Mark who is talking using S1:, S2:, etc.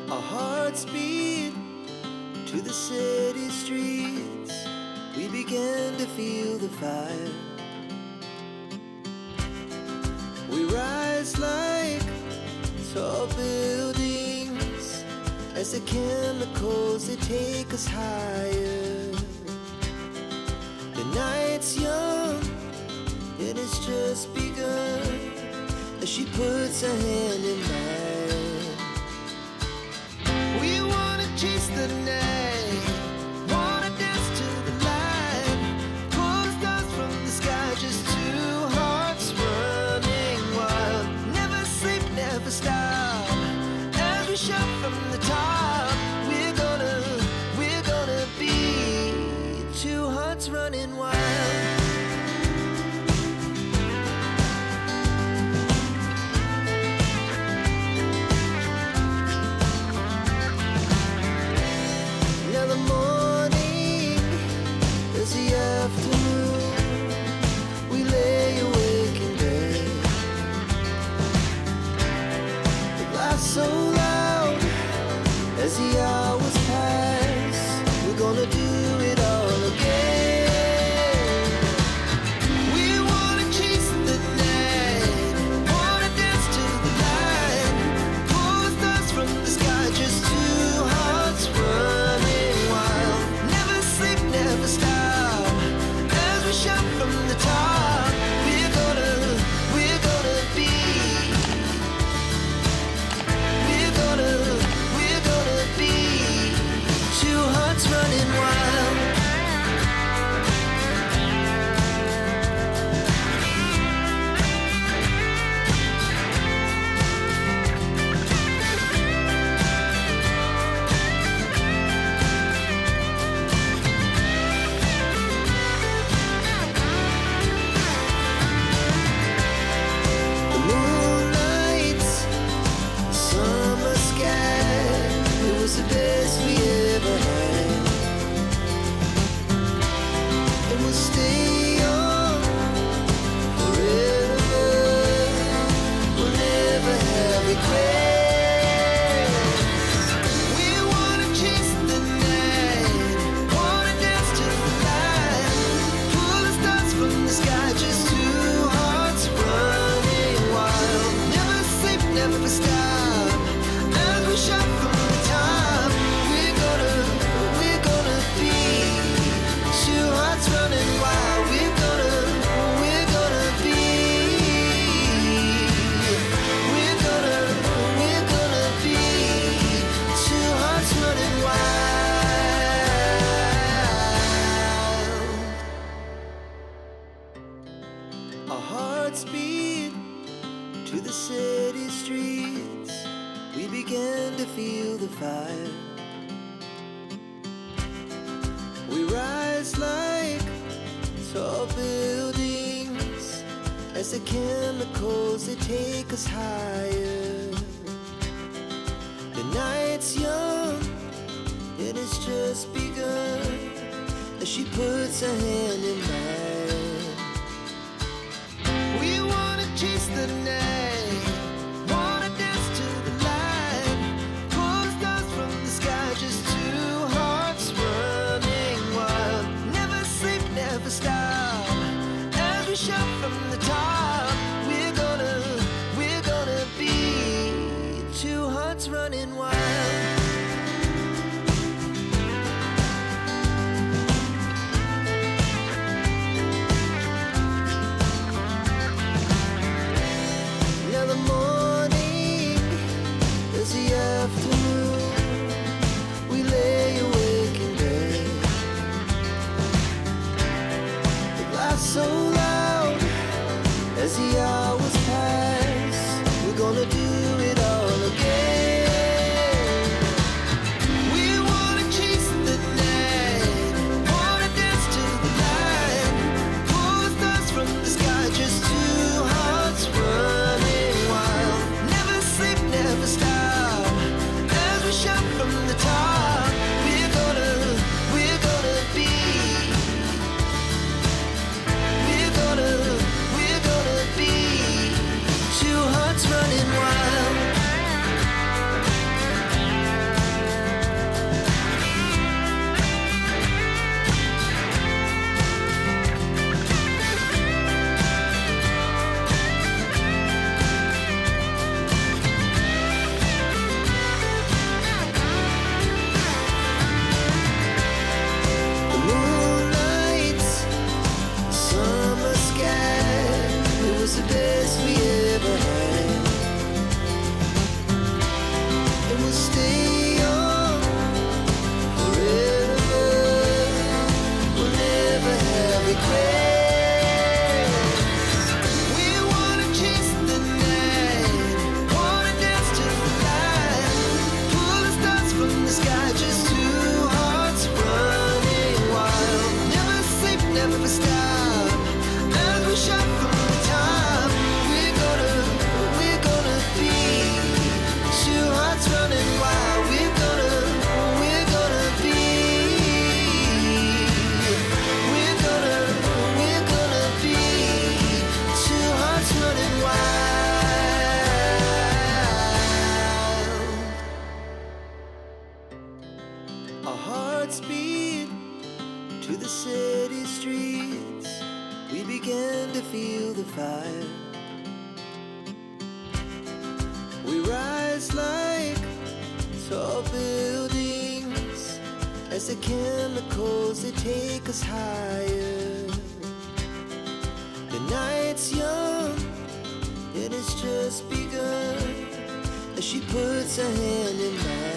S1: Our hearts beat to the city streets. We began to feel the fire. We rise like tall buildings as the chemicals, they take us higher. The night's young and it's just begun as she puts her hand in mine. We wanna chase the night, wanna dance to the light, pull the stars from the sky, just two hearts running wild. Never sleep, never stop, as we shout from the top. We're gonna be two hearts running wild. So loud as the hours pass, we're gonna do it all again. We wanna chase the night, wanna dance to the light, pull the stars from the sky, just two hearts running wild. Never sleep, never stop, as we shout from the top. We're gonna be two hearts running wild. The moonlight, summer sky, it was the best we ever had. And we'll stay on forever. We'll never have regrets. We wanna chase the night, wanna dance to the light, pull the stars from the sky, just two hearts running wild. Never sleep, never stop, as we shout from the top. We're gonna be two hearts running wild. We're gonna be two hearts running wild. Our hearts beat to the city streets. We began to feel the fire. We rise like tall buildings as the chemicals, they take us higher. The night's young and it's just begun as she puts her hand in mine. We wanna chase the night, wanna dance to the light, pull the stars from the sky, just two hearts running wild. Never sleep, never stop, as we shout from the top. We're gonna be two hearts running wild. Now the morning is the afternoon. We lay awake in bed. It laughs so loud as the hours pass. We're gonna do it all again. fire. We rise like tall buildings as the chemicals they take us higher. The night's young, it has just begun as she puts her hand in mine.